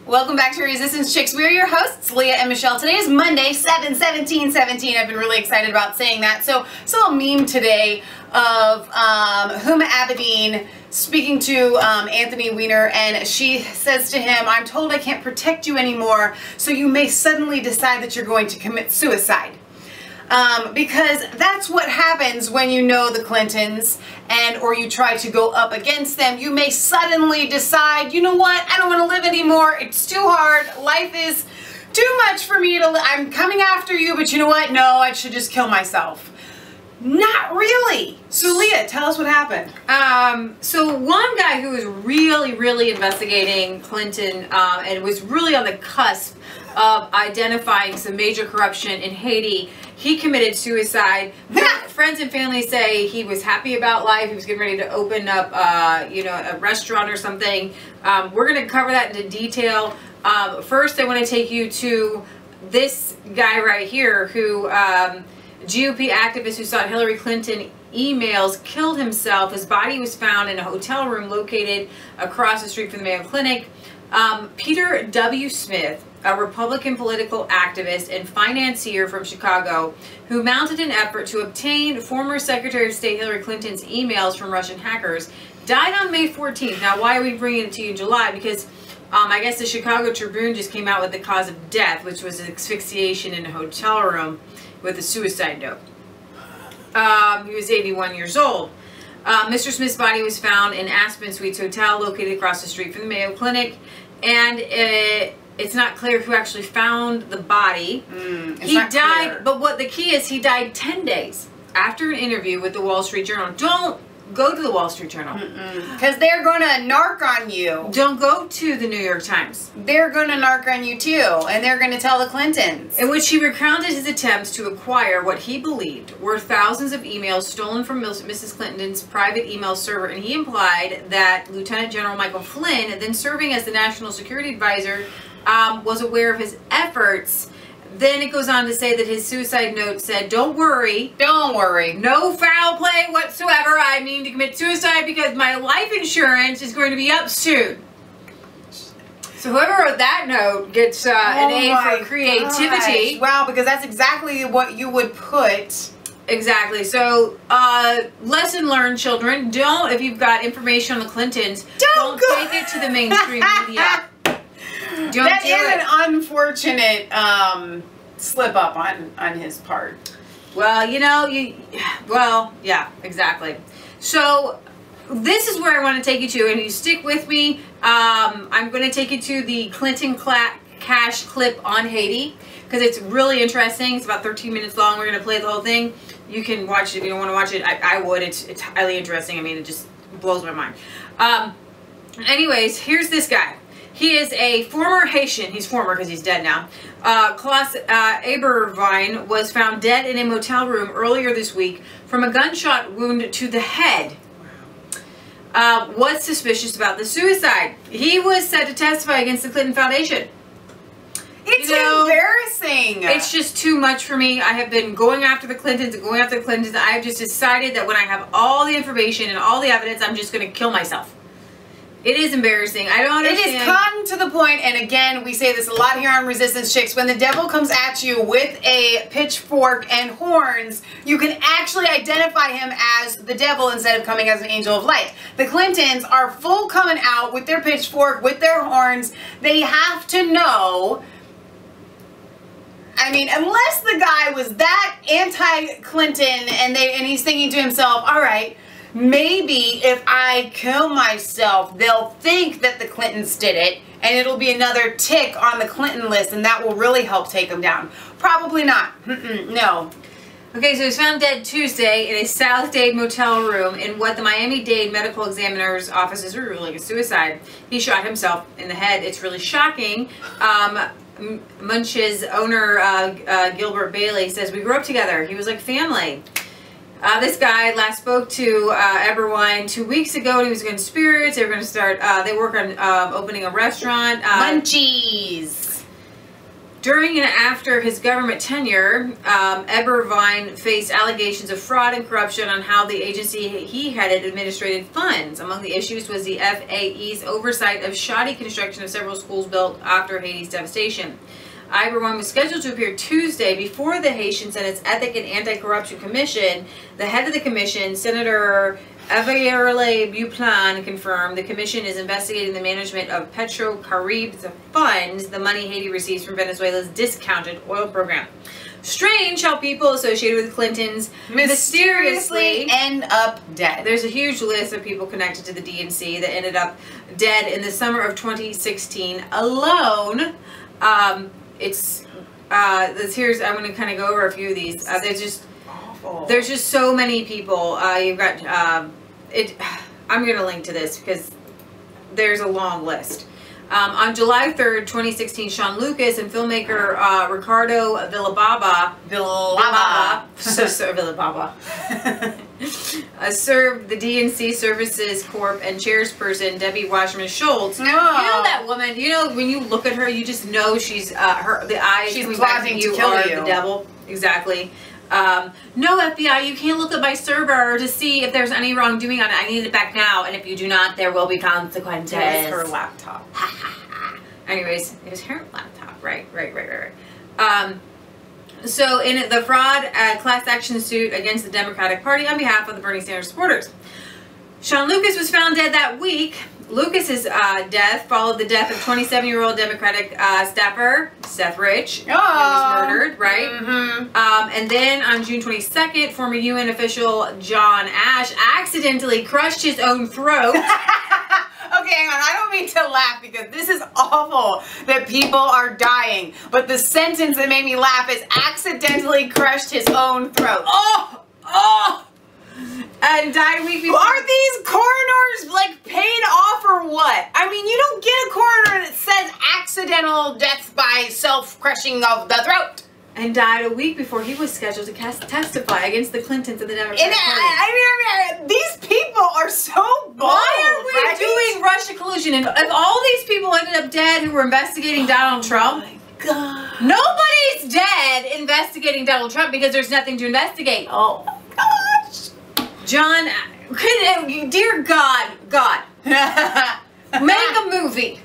Welcome back to Resistance Chicks. We're your hosts, Leah and Michelle. Today is Monday, 7/17/17. I've been really excited about saying that. So, saw a meme today of Huma Abedin speaking to Anthony Weiner, and she says to him, "I'm told I can't protect you anymore, so you may suddenly decide that you're going to commit suicide." Because that's what happens when you know the Clintons or you try to go up against them. You may suddenly decide, you know what, I don't want to live anymore. It's too hard. Life is too much for me to live. I'm coming after you, but you know what? No, I should just kill myself. Not really. So Leah, tell us what happened. So one guy who was really investigating Clinton and was really on the cusp of identifying some major corruption in Haiti, he committed suicide. Friends and family say he was happy about life. He was getting ready to open up, a restaurant or something. We're going to cover that into detail. First, I want to take you to this guy right here who, GOP activist who sought Hillary Clinton emails, killed himself. His body was found in a hotel room located across the street from the Mayo Clinic. Peter W. Smith, a Republican political activist and financier from Chicago, who mounted an effort to obtain former Secretary of State Hillary Clinton's emails from Russian hackers, died on May 14th. Now, why are we bringing it to you in July? Because I guess the Chicago Tribune just came out with the cause of death, which was asphyxiation in a hotel room with a suicide note. He was 81 years old. Mr. Smith's body was found in Aspen Suites Hotel, located across the street from the Mayo Clinic, and it's not clear who actually found the body. He died, clear. But what the key is, he died 10 days after an interview with the Wall Street Journal. Don't go to the Wall Street Journal. Because they're going to narc on you. Don't go to the New York Times. They're going to narc on you too, and they're going to tell the Clintons. In which he recounted his attempts to acquire what he believed were thousands of emails stolen from Mrs. Clinton's private email server, and he implied that Lieutenant General Michael Flynn, then serving as the National Security Advisor, was aware of his efforts. Then it goes on to say that his suicide note said, "Don't worry. Don't worry. No foul play whatsoever. I mean to commit suicide because my life insurance is going to be up soon." So whoever wrote that note gets an A for creativity. Gosh. Wow, because that's exactly what you would put. Exactly. So, lesson learned, children. Don't, if you've got information on the Clintons, don't take it to the mainstream media. That is an unfortunate slip up on his part. Well, yeah, exactly. So this is where I want to take you to, and you stick with me. I'm going to take you to the Clinton cash clip on Haiti because it's really interesting. It's about 13 minutes long. We're going to play the whole thing. You can watch it if you don't want to watch it. I would. It's highly interesting. I mean, it just blows my mind. Anyways, here's this guy. He is a former Haitian. He's former because he's dead now. Klaus Eberwein was found dead in a motel room earlier this week from a gunshot wound to the head. What's suspicious about the suicide? He was set to testify against the Clinton Foundation. It's embarrassing. It's just too much for me. I have been going after the Clintons and going after the Clintons. I have just decided that when I have all the information and all the evidence, I'm just going to kill myself. It is embarrassing. I don't understand. It has gotten to the point, and again, we say this a lot here on Resistance Chicks, when the devil comes at you with a pitchfork and horns, you can actually identify him as the devil instead of coming as an angel of light. The Clintons are full coming out with their pitchfork, with their horns. They have to know. I mean, unless the guy was that anti-Clinton and he's thinking to himself, all right, maybe if I kill myself, they'll think that the Clintons did it, and it'll be another tick on the Clinton list, and that will really help take them down. Probably not. No. Okay, so he's found dead Tuesday in a South Dade motel room in what the Miami-Dade medical examiner's offices are ruling a suicide. He shot himself in the head. It's really shocking. Munch's owner, Gilbert Bailey, says, "We grew up together. He was like family." This guy last spoke to Eberwein 2 weeks ago, and he was going to spirits. They were going to start, they work on opening a restaurant. Munchies. During and after his government tenure, Eberwein faced allegations of fraud and corruption on how the agency he headed administrated funds. Among the issues was the FAE's oversight of shoddy construction of several schools built after Haiti's devastation. Eberwein was scheduled to appear Tuesday before the Haitian Senate's Ethic and Anti-Corruption Commission. The head of the commission, Senator Evarle Buplan, confirmed the commission is investigating the management of Petro-Carib's funds, the money Haiti receives from Venezuela's discounted oil program. Strange how people associated with Clintons mysteriously end up dead. There's a huge list of people connected to the DNC that ended up dead in the summer of 2016 alone. Here's, I'm going to kind of go over a few of these. There's just so many people. You've got, I'm going to link to this because there's a long list. On July 3rd, 2016, Sean Lucas and filmmaker Ricardo Villababa served the DNC Services Corp and chairperson Debbie Wasserman Schultz. No. You know that woman, you know, when you look at her, you just know she's, the eyes she's coming back plotting to you to kill are you. the devil. Exactly. No, FBI, you can't look at my server to see if there's any wrongdoing on it. I need it back now, and if you do not, there will be consequences. It was her laptop. Anyways, it was her laptop. Right. So in the fraud class action suit against the Democratic Party on behalf of the Bernie Sanders supporters, Sean Lucas was found dead that week. Lucas's death followed the death of 27-year-old Democratic staffer Seth Rich, who was murdered, right? And then on June 22nd, former UN official John Ash accidentally crushed his own throat. Okay, hang on. I don't mean to laugh because this is awful that people are dying. But the sentence that made me laugh is accidentally crushed his own throat. Oh! And died a week before. Are these coroners like paid off or what? I mean, you don't get a coroner that says accidental death by self-crushing of the throat. And died a week before he was scheduled to testify against the Clintons of the Democratic Party. I mean, these people are so bold. Why are we doing Russia collusion? And if all these people ended up dead who were investigating Donald Trump, my God. Nobody's dead investigating Donald Trump because there's nothing to investigate. Oh my gosh. John, dear God, make a movie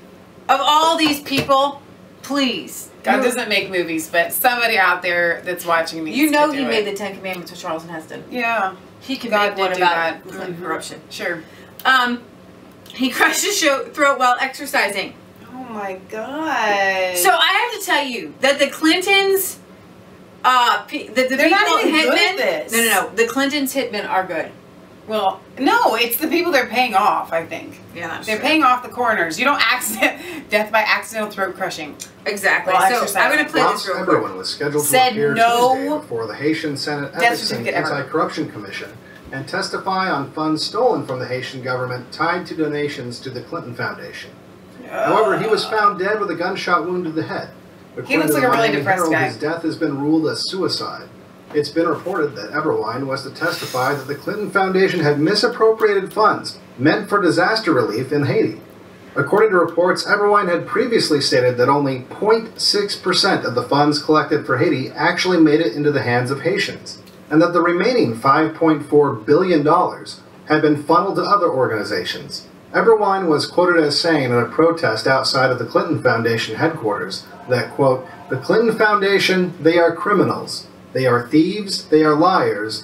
of all these people, please. God doesn't make movies, but somebody out there that's watching these. You know he made the 10 Commandments with Charlton Heston. Yeah. He can make one about corruption. Sure. He crushed his throat while exercising. Oh my God. So I have to tell you that the Clintons, the they're not even good at this. No. The Clintons hitmen are good. Well, no, it's the people they're paying off, I think. Yeah, that's They're true. paying off the coroners. You don't death by accidental throat crushing. Exactly. Well, so I'm going to play this real quick. Everyone was scheduled to appear no Tuesday before the Haitian Senate death Ethics and certificate ever. Anti-Corruption Commission and testify on funds stolen from the Haitian government tied to donations to the Clinton Foundation. However, he was found dead with a gunshot wound to the head. He looks like a really depressed guy. His death has been ruled as suicide. It's been reported that Eberwein was to testify that the Clinton Foundation had misappropriated funds meant for disaster relief in Haiti. According to reports, Eberwein had previously stated that only 0.6% of the funds collected for Haiti actually made it into the hands of Haitians, and that the remaining $5.4 billion had been funneled to other organizations. Eberwein was quoted as saying in a protest outside of the Clinton Foundation headquarters that, quote, "The Clinton Foundation, they are criminals. They are thieves, they are liars,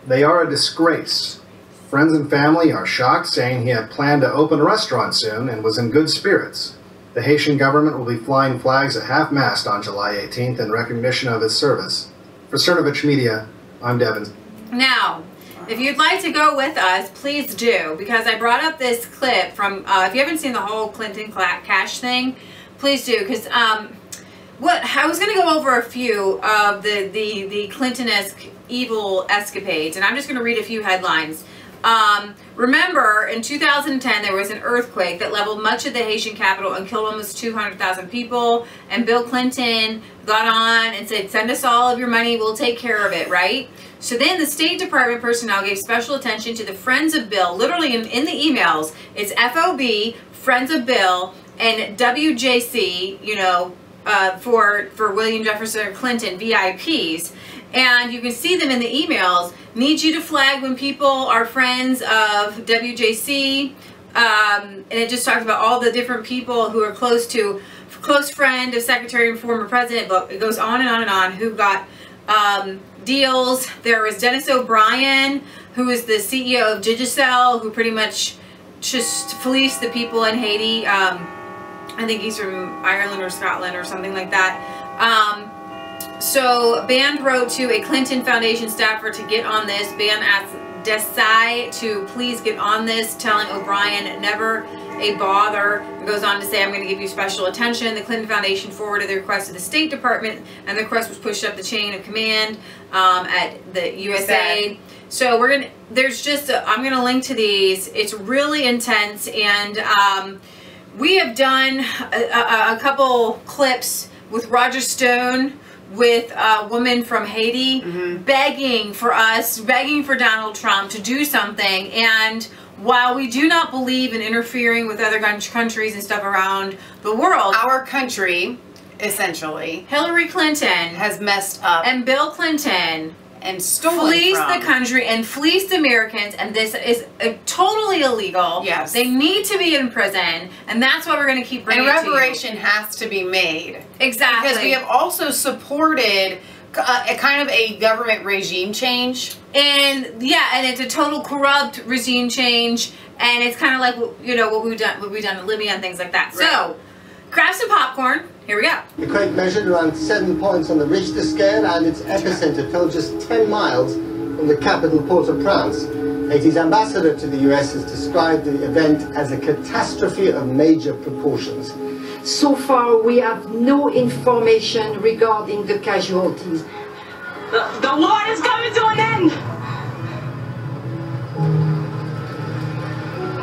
they are a disgrace." Friends and family are shocked, saying he had planned to open a restaurant soon and was in good spirits. The Haitian government will be flying flags at half-mast on July 18th in recognition of his service. For Cernovich Media, I'm Devin. Now, if you'd like to go with us, please do, because I brought up this clip from, if you haven't seen the whole Clinton cash thing, please do, because I was going to go over a few of the Clinton-esque evil escapades, and I'm just going to read a few headlines. Remember, in 2010, there was an earthquake that leveled much of the Haitian capital and killed almost 200,000 people, and Bill Clinton got on and said, send us all of your money, we'll take care of it, right? So then the State Department personnel gave special attention to the Friends of Bill, literally in the emails, it's FOB, Friends of Bill, and WJC, you know, for William Jefferson Clinton VIPs, and you can see them in the emails. Need you to flag when people are friends of WJC, and it just talks about all the different people who are close friend of Secretary and former President. But it goes on and on and on. Who got deals? There was Dennis O'Brien, who is the CEO of Digicel, who pretty much just fleeced the people in Haiti. I think he's from Ireland or Scotland or something like that. So Band wrote to a Clinton Foundation staffer to get on this. Band asked Desai to please get on this, telling O'Brien never a bother. It goes on to say, I'm going to give you special attention. The Clinton Foundation forwarded the request to the State Department, and the request was pushed up the chain of command at the USAID. So we're gonna, there's just, I'm gonna link to these. It's really intense, and we have done a couple clips with Roger Stone, with a woman from Haiti, begging for us, begging for Donald Trump to do something. And while we do not believe in interfering with other countries and stuff around the world, our country, essentially, Hillary Clinton has messed up, and Bill Clinton and stolen fleeced from the country and fleeced Americans, and this is totally illegal. Yes. They need to be in prison, and that's why we're going to keep bringing and it to you. reparation has to be made. Exactly. Because we have also supported a kind of a government regime change. And yeah, and it's a total corrupt regime change, and it's kind of like, you know, what we've done in Libya and things like that. Right. So, grab some popcorn. Here we go. The quake measured around 7 points on the Richter scale, and its epicenter fell just 10 miles from the capital Port-au-Prince. Haiti's ambassador to the US has described the event as a catastrophe of major proportions. So far, we have no information regarding the casualties. The war is coming to an end!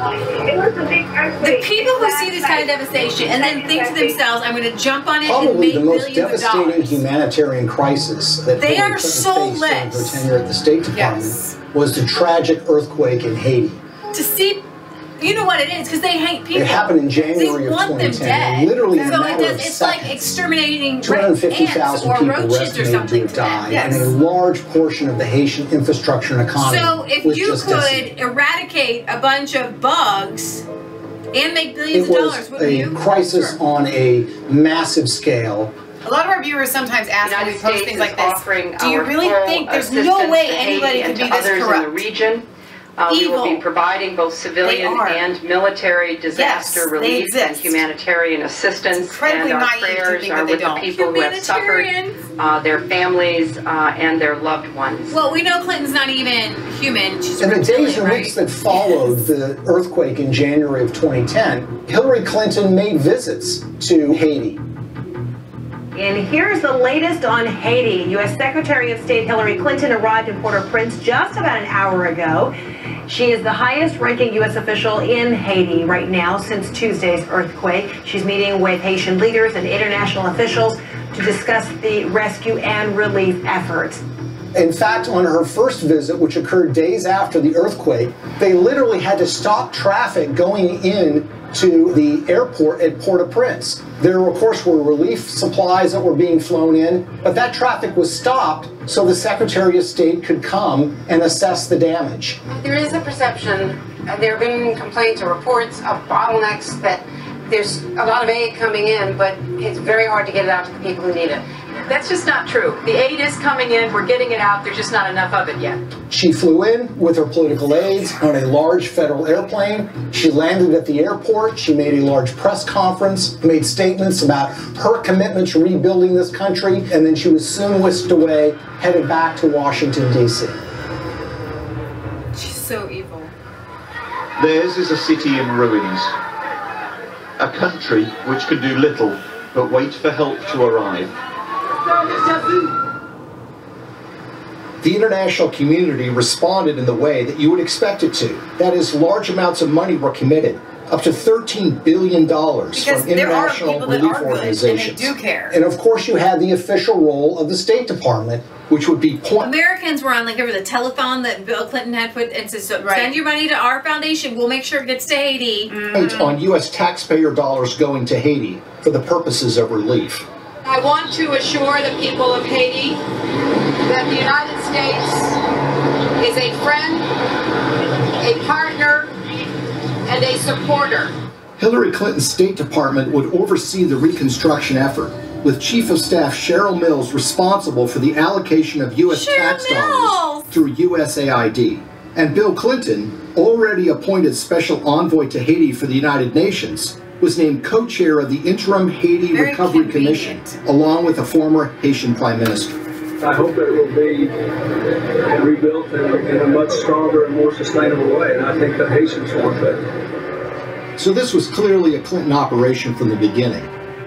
The people who see this kind of devastation and then think to themselves, I'm going to jump on it and make Probably the most billions of dollars. devastating humanitarian crisis that They Hillary are Clinton soulless. faced during her tenure at the State Department Yes. was the tragic earthquake in Haiti. To see, you know what it is, because they hate people. It happened in January they of want 2010. them dead. Literally in a So matter of it's like seconds, exterminating ants 250,000 or people were roaches or estimated to something have to them. died, Yes. and a large portion of the Haitian infrastructure and economy So if was you just could decimated. eradicate a bunch of bugs and make billions It of dollars, was wouldn't a you? crisis Sure. on a massive scale. A lot of our viewers sometimes ask when we United post States things is like this, offering do you our really full think there's assistance no way to Haiti anybody and could be to this others corrupt? in the region? We will Evil. be providing both civilian They are. and military disaster Yes, they relief and exist. humanitarian assistance, incredibly and our naive to prayers think are that they with the don't. people who have suffered, Humanitarians. their families, and their loved ones. Well, we know Clinton's not even human. She's a In the days reptilian, and right? weeks that followed the earthquake in January of 2010, Hillary Clinton made visits to Haiti. And here's the latest on Haiti. U.S. Secretary of State Hillary Clinton arrived in Port-au-Prince just about an hour ago. She is the highest-ranking U.S. official in Haiti right now since Tuesday's earthquake. She's meeting with Haitian leaders and international officials to discuss the rescue and relief efforts. In fact, on her first visit, which occurred days after the earthquake, they literally had to stop traffic going in to the airport at Port-au-Prince. There, of course, were relief supplies that were being flown in, but that traffic was stopped so the Secretary of State could come and assess the damage. There is a perception, there have been complaints or reports of bottlenecks, that there's a lot of aid coming in, but it's very hard to get it out to the people who need it. That's just not true. The aid is coming in, we're getting it out, there's just not enough of it yet. She flew in with her political aides on a large federal airplane. She landed at the airport. She made a large press conference, made statements about her commitment to rebuilding this country, and then she was soon whisked away, headed back to Washington, D.C. She's so evil. Theirs is a city in ruins, a country which can do little but wait for help to arrive. The international community responded in the way that you would expect it to. That is, large amounts of money were committed, up to $13 billion Because from there are international people that relief are good, and they organizations. do care. And of course, you had the official role of the State Department, which would be Americans were on, like, there was a telethon that Bill Clinton had put, and said, so send your money to our foundation, we'll make sure it gets to Haiti. on U.S. taxpayer dollars going to Haiti for the purposes of relief. I want to assure the people of Haiti that the United States is a friend, a partner, and a supporter. Hillary Clinton's State Department would oversee the reconstruction effort, with Chief of Staff Cheryl Mills responsible for the allocation of U.S. tax dollars through USAID. And Bill Clinton, already appointed Special Envoy to Haiti for the United Nations, was named co-chair of the Interim Haiti Recovery Commission, along with a former Haitian Prime Minister. I hope it will be rebuilt in a much stronger and more sustainable way, and I think the Haitians want that. So this was clearly a Clinton operation from the beginning.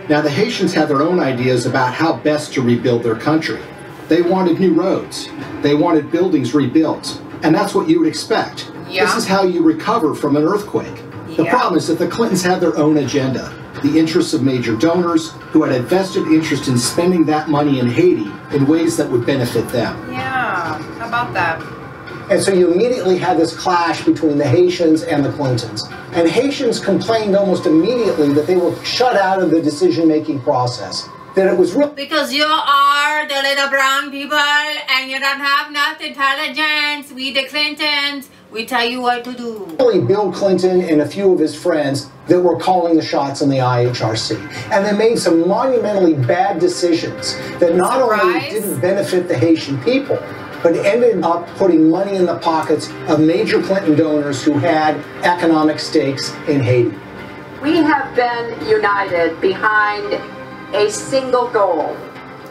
Now the Haitians had their own ideas about how best to rebuild their country. They wanted new roads. They wanted buildings rebuilt. And that's what you would expect. Yeah. This is how you recover from an earthquake. The problem is that the Clintons had their own agenda. The interests of major donors who had a vested interest in spending that money in Haiti in ways that would benefit them. Yeah, how about that? And so you immediately had this clash between the Haitians and the Clintons. And Haitians complained almost immediately that they were shut out of the decision-making process. That it was real. Because you are the little brown people and you don't have enough intelligence. We the Clintons, we tell you what to do. Bill Clinton and a few of his friends that were calling the shots in the IHRC. And they made some monumentally bad decisions that not only didn't benefit the Haitian people, but ended up putting money in the pockets of major Clinton donors who had economic stakes in Haiti. We have been united behind a single goal: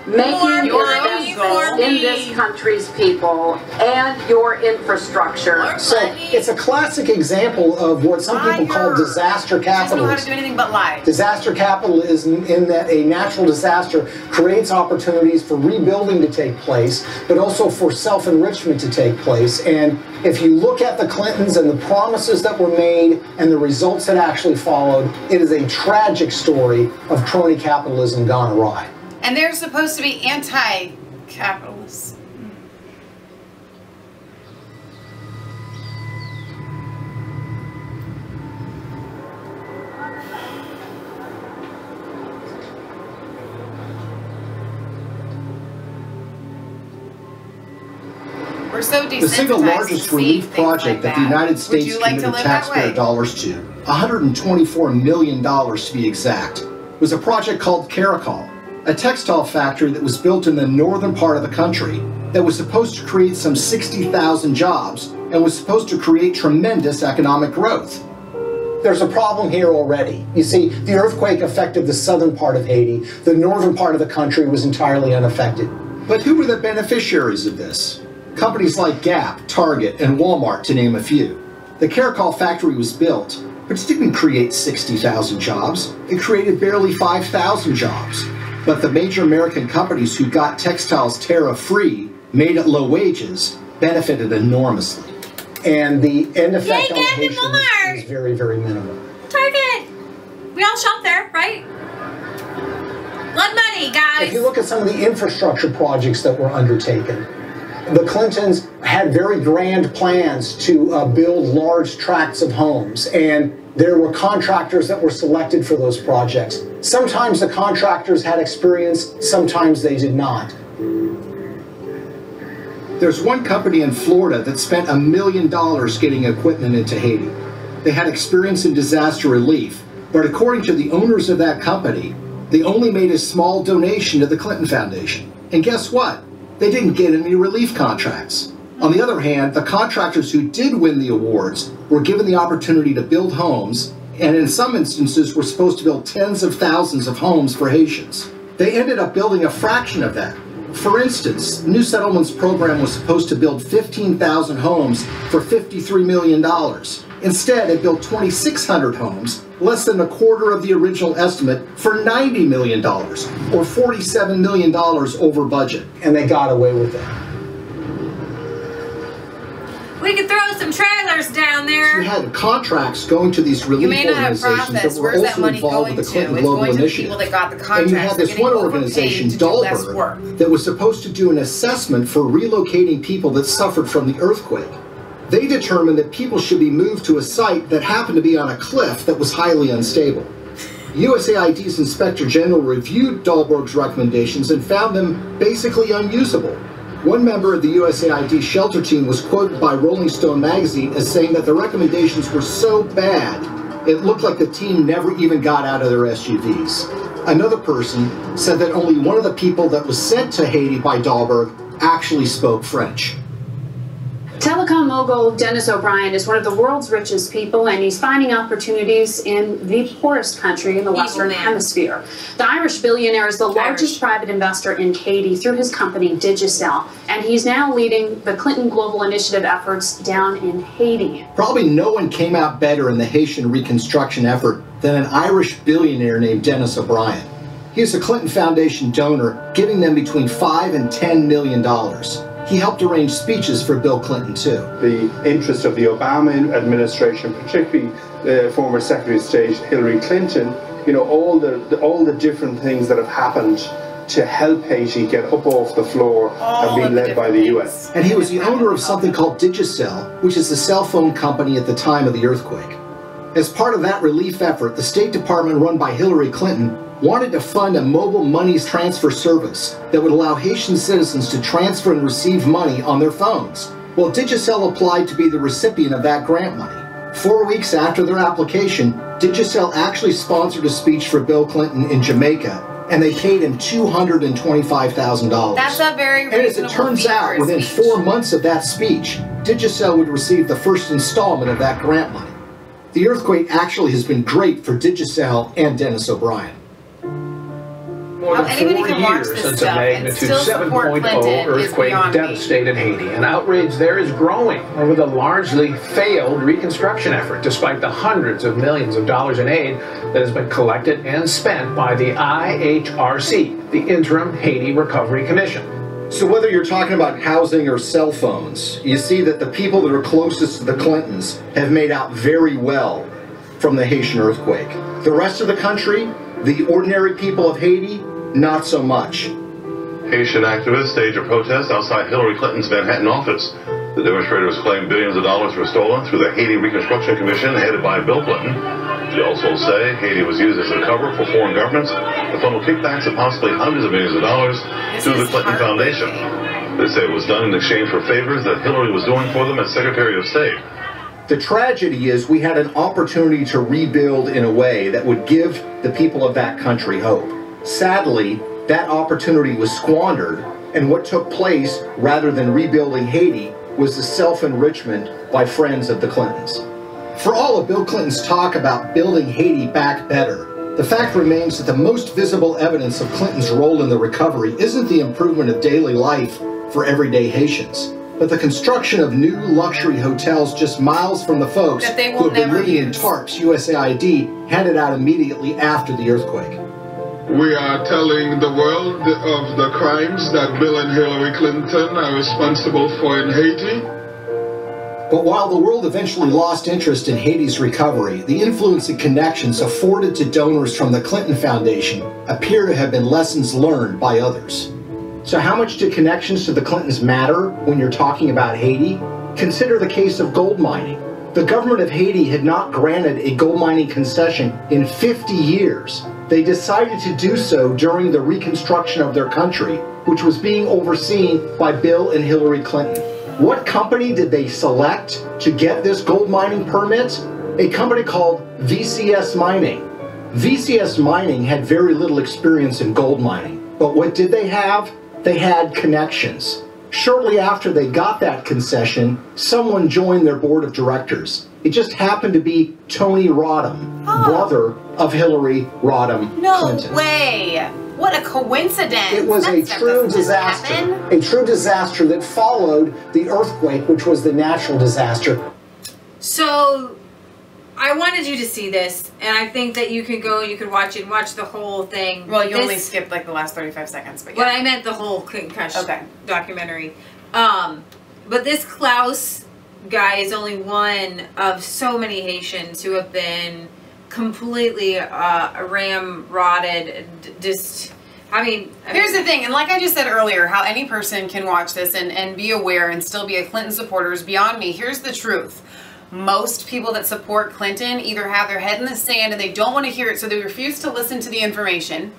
making investments in this country's people and your infrastructure. So it's a classic example of what some people call disaster capitalism. Doesn't know how to do anything but lie. Disaster capitalism, in that a natural disaster creates opportunities for rebuilding to take place, but also for self-enrichment to take place. And if you look at the Clintons and the promises that were made and the results that actually followed, it is a tragic story of crony capitalism gone awry. And they're supposed to be anti-capitalists. We're so desensitized. The single largest relief project that the United States committed taxpayer dollars to, $124 million to be exact, was a project called Caracol, a textile factory that was built in the northern part of the country that was supposed to create some 60,000 jobs and was supposed to create tremendous economic growth. There's a problem here already. You see, the earthquake affected the southern part of Haiti. The northern part of the country was entirely unaffected. But who were the beneficiaries of this? Companies like Gap, Target, and Walmart, to name a few. The Caracol factory was built, but it didn't create 60,000 jobs. It created barely 5,000 jobs. But the major American companies who got textiles tariff-free, made at low wages, benefited enormously. And the end effect on the Haitians is very, very minimal. Target! We all shop there, right? Blood money, guys! If you look at some of the infrastructure projects that were undertaken, the Clintons had very grand plans to build large tracts of homes, and there were contractors that were selected for those projects. Sometimes the contractors had experience, sometimes they did not. There's one company in Florida that spent $1 million getting equipment into Haiti. They had experience in disaster relief, but according to the owners of that company, they only made a small donation to the Clinton Foundation. And guess what? They didn't get any relief contracts. On the other hand, the contractors who did win the awards were given the opportunity to build homes, and in some instances were supposed to build tens of thousands of homes for Haitians. They ended up building a fraction of that. For instance, the New Settlements program was supposed to build 15,000 homes for $53 million. Instead, it built 2,600 homes, less than a quarter of the original estimate, for $90 million, or $47 million over budget. And they got away with it. We could throw some trailers down there. You had contracts going to these relief organizations that were also involved with the Clinton Global Initiative. And you had this one organization, Dahlberg, that was supposed to do an assessment for relocating people that suffered from the earthquake. They determined that people should be moved to a site that happened to be on a cliff that was highly unstable. USAID's Inspector General reviewed Dahlberg's recommendations and found them basically unusable. One member of the USAID shelter team was quoted by Rolling Stone magazine as saying that the recommendations were so bad, it looked like the team never even got out of their SUVs. Another person said that only one of the people that was sent to Haiti by Dahlberg actually spoke French. Telecom mogul Dennis O'Brien is one of the world's richest people, and he's finding opportunities in the poorest country in the Western Hemisphere. The Irish billionaire is the largest private investor in Haiti through his company Digicel, and he's now leading the Clinton Global Initiative efforts down in Haiti. Probably no one came out better in the Haitian reconstruction effort than an Irish billionaire named Dennis O'Brien. He is a Clinton Foundation donor, giving them between $5 and $10 million. He helped arrange speeches for Bill Clinton, too. The interest of the Obama administration, particularly the former Secretary of State Hillary Clinton, you know, all the different things that have happened to help Haiti get up off the floor have been led by the U.S. And he was the owner of something called Digicel, which is a cell phone company at the time of the earthquake. As part of that relief effort, the State Department run by Hillary Clinton wanted to fund a mobile money transfer service that would allow Haitian citizens to transfer and receive money on their phones. Well, Digicel applied to be the recipient of that grant money. 4 weeks after their application, Digicel actually sponsored a speech for Bill Clinton in Jamaica, and they paid him $225,000. That's a very reasonable And as it turns out, within 4 months of that speech, Digicel would receive the first installment of that grant money. The earthquake actually has been great for Digicel and Dennis O'Brien. More than 4 years since a magnitude 7.0 earthquake devastated Haiti. And outrage there is growing over the largely failed reconstruction effort, despite the hundreds of millions of dollars in aid that has been collected and spent by the IHRC, the Interim Haiti Recovery Commission. So whether you're talking about housing or cell phones, you see that the people that are closest to the Clintons have made out very well from the Haitian earthquake. The rest of the country, the ordinary people of Haiti, not so much. Haitian activists staged a protest outside Hillary Clinton's Manhattan office. The demonstrators claim billions of dollars were stolen through the Haiti Reconstruction Commission headed by Bill Clinton. They also say Haiti was used as a cover for foreign governments to funnel kickbacks of possibly hundreds of millions of dollars to the Clinton Foundation. They say it was done in exchange for favors that Hillary was doing for them as Secretary of State. The tragedy is we had an opportunity to rebuild in a way that would give the people of that country hope. Sadly, that opportunity was squandered, and what took place, rather than rebuilding Haiti, was the self-enrichment by friends of the Clintons. For all of Bill Clinton's talk about building Haiti back better, the fact remains that the most visible evidence of Clinton's role in the recovery isn't the improvement of daily life for everyday Haitians, but the construction of new luxury hotels just miles from the folks who have been living in tarps USAID handed out immediately after the earthquake. We are telling the world of the crimes that Bill and Hillary Clinton are responsible for in Haiti. But while the world eventually lost interest in Haiti's recovery, the influence and connections afforded to donors from the Clinton Foundation appear to have been lessons learned by others. So how much do connections to the Clintons matter when you're talking about Haiti? Consider the case of gold mining. The government of Haiti had not granted a gold mining concession in 50 years. They decided to do so during the reconstruction of their country, which was being overseen by Bill and Hillary Clinton. What company did they select to get this gold mining permit? A company called VCS Mining. VCS Mining had very little experience in gold mining, but what did they have? They had connections. Shortly after they got that concession, someone joined their board of directors. It just happened to be Tony Rodham, brother of Hillary Rodham Clinton. No way! What a coincidence! It was a true disaster. A true disaster that followed the earthquake, which was the natural disaster. So, I wanted you to see this, and I think that you could go, you could watch it, and watch the whole thing. Well, you only skipped like the last 35 seconds, but yeah. Well, I meant the whole concussion documentary. But this Klaus guy is only one of so many Haitians who have been completely ramrodded. Here's the thing, and like I just said earlier, how any person can watch this and be aware and still be a Clinton supporter is beyond me. Here's the truth. most people that support Clinton either have their head in the sand and they don't want to hear it, so they refuse to listen to the information,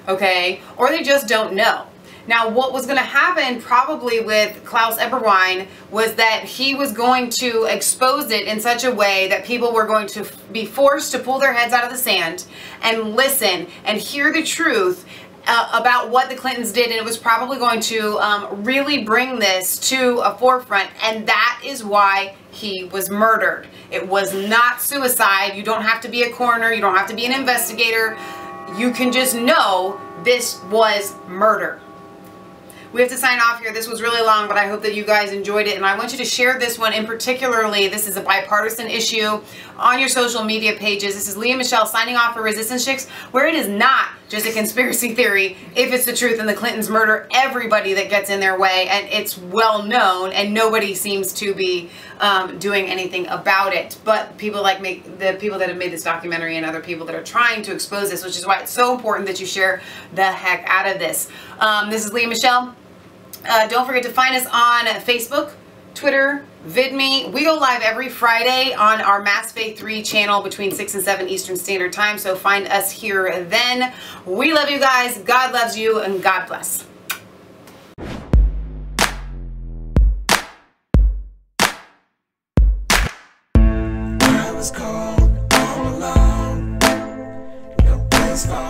okay, or they just don't know. Now, what was going to happen probably with Klaus Eberwein was that he was going to expose it in such a way that people were going to be forced to pull their heads out of the sand and listen and hear the truth about what the Clintons did, and it was probably going to really bring this to a forefront, and that is why he was murdered. It was not suicide. You don't have to be a coroner. You don't have to be an investigator. You can just know this was murder. We have to sign off here. This was really long, but I hope that you guys enjoyed it. And I want you to share this one in particularly. This is a bipartisan issue on your social media pages. This is Leah Michelle signing off for Resistance Chicks, where it is not just a conspiracy theory if it's the truth and the Clintons murder everybody that gets in their way. And it's well known and nobody seems to be doing anything about it. But people like the people that have made this documentary and other people that are trying to expose this, which is why it's so important that you share the heck out of this. This is Leah Michelle. Don't forget to find us on Facebook, Twitter, VidMe. We go live every Friday on our Mass Faith 3 channel between 6 and 7 Eastern Standard Time, so find us here then. We love you guys, God loves you, and God bless. I was cold, all alone, no place for